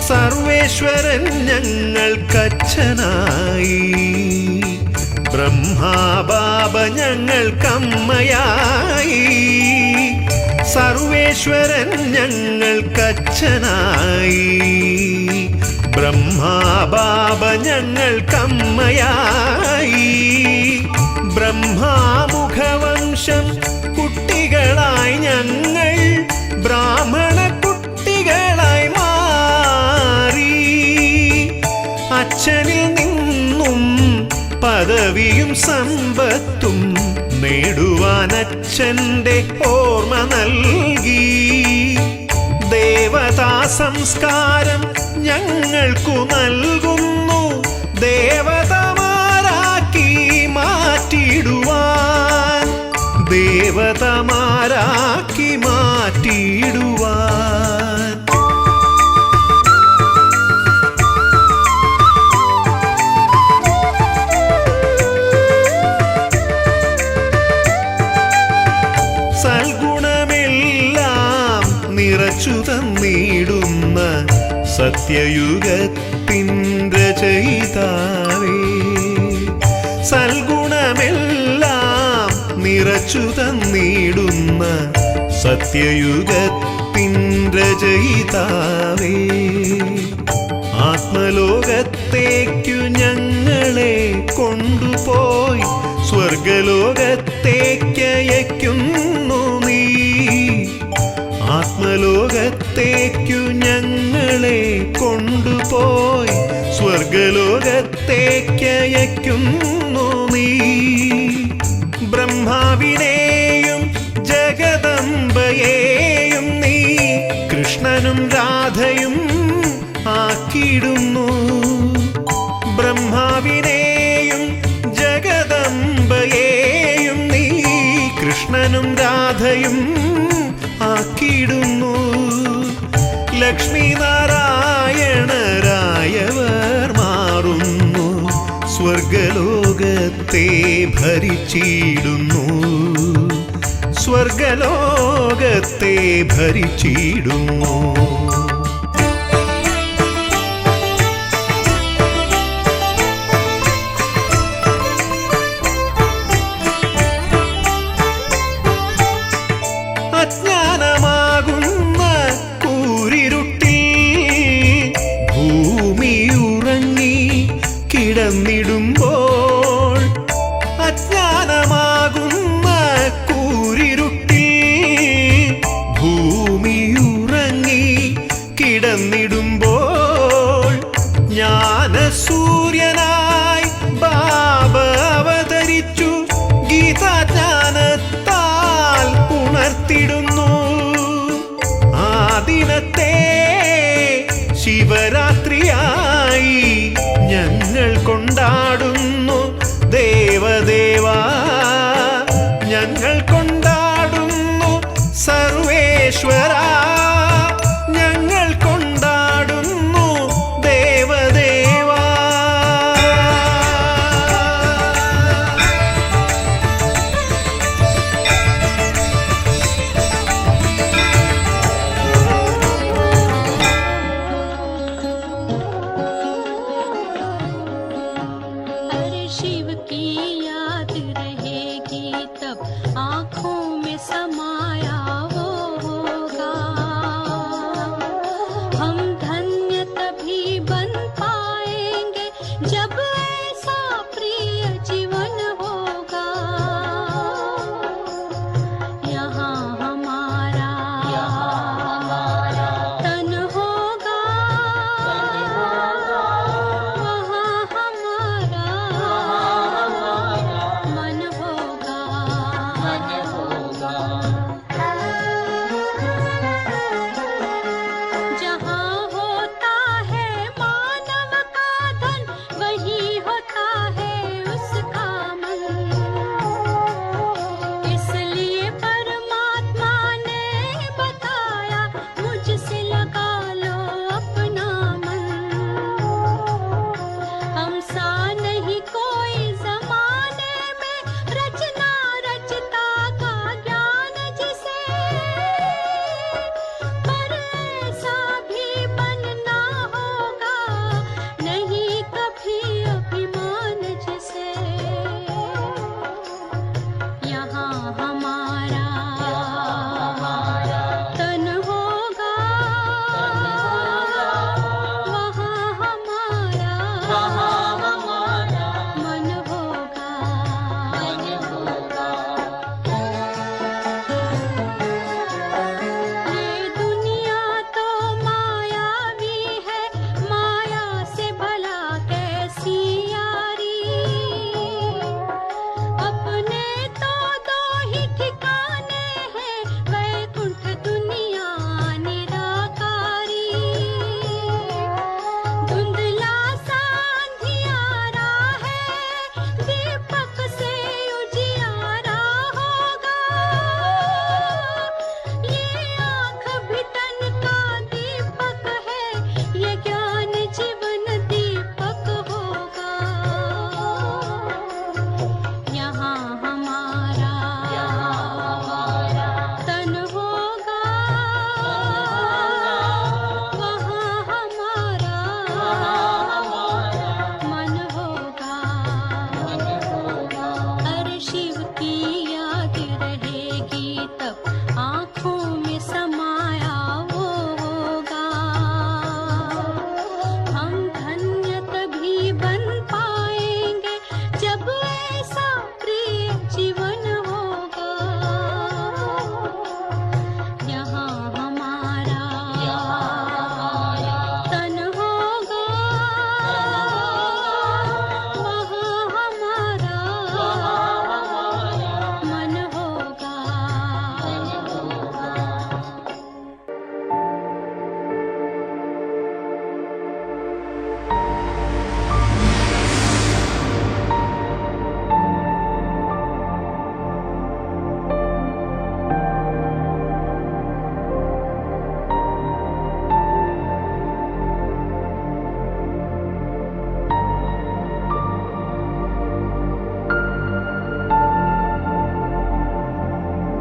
സർവേശ്വരൻ ഞങ്ങൾക്കച്ഛനായി ബ്രഹ്മാബാബ ഞങ്ങൾക്കമ്മയായി സർവേശ്വരൻ ഞങ്ങൾക്കച്ഛനായി ബ്രഹ്മാബാബ ഞങ്ങൾക്കമ്മയായി ബ്രഹ്മാമുഖവംശം കുട്ടികളായി ഞങ്ങൾ ബ്രാഹ്മണ കുട്ടികളായി മാറി അച്ഛനിൽ നിന്നും പദവിയും സമ്പത്തും നേടുവാൻ അച്ഛൻ്റെ ഓർമ്മ നൽകി ദേവതാ സംസ്കാരം ഞങ്ങൾക്കു നൽകുന്നു ദേവതമാരാക്കി മാറ്റിടുവാൻ ദേവതമാരാക്കി മാറ്റിടുവാൻ സൽഗുണമെല്ലാം നിറച്ചു തന്നിടുന്ന സത്യയുഗത്തിൻ രചയിതാവേ സൽഗുണമെല്ലാം നിറച്ചു തന്നിടുന്ന സത്യയുഗത്തിൻ രചയിതാവേ ആത്മലോകത്തേക്കു ഞങ്ങളെ കൊണ്ടുപോയി സ്വർഗലോകത്തേക്കയക്കുന്നു നീ ആത്മലോകത്തേക്കു ഞങ്ങളെ കൊണ്ടുപോയി സ്വർഗലോകത്തേക്കയക്കുന്നു നീ ബ്രഹ്മാവിനെയും ജഗദംബയെയും നീ കൃഷ്ണനും രാധയും ആക്കിയിടുന്നു ബ്രഹ്മാവിനെയും ജഗദംബയെയും നീ കൃഷ്ണനും രാധയും ആക്കിയിടുന്നു ലക്ഷ്മി നാരായണരായവർ മാറുന്നു സ്വർഗലോകത്തെ ഭരിച്ചിടുന്നു സ്വർഗലോകത്തെ ഭരിച്ചിടുന്നു. അജ്ഞാനമാകുന്ന കൂരിരുട്ടിൽ ഭൂമിയുറങ്ങി കിടന്നിടുമ്പോൾ, അജ്ഞാനമാകുന്ന കൂരിരുട്ടിൽ ഭൂമിയുറങ്ങി കിടന്നിടുമ്പോൾ, ജ്ഞാനസൂര്യനായി ബാബ അവതരിച്ചു ഗീതാജ്ഞാനത്താൽ ഉണർത്തിടുന്നു. ആ ദിനത്തെ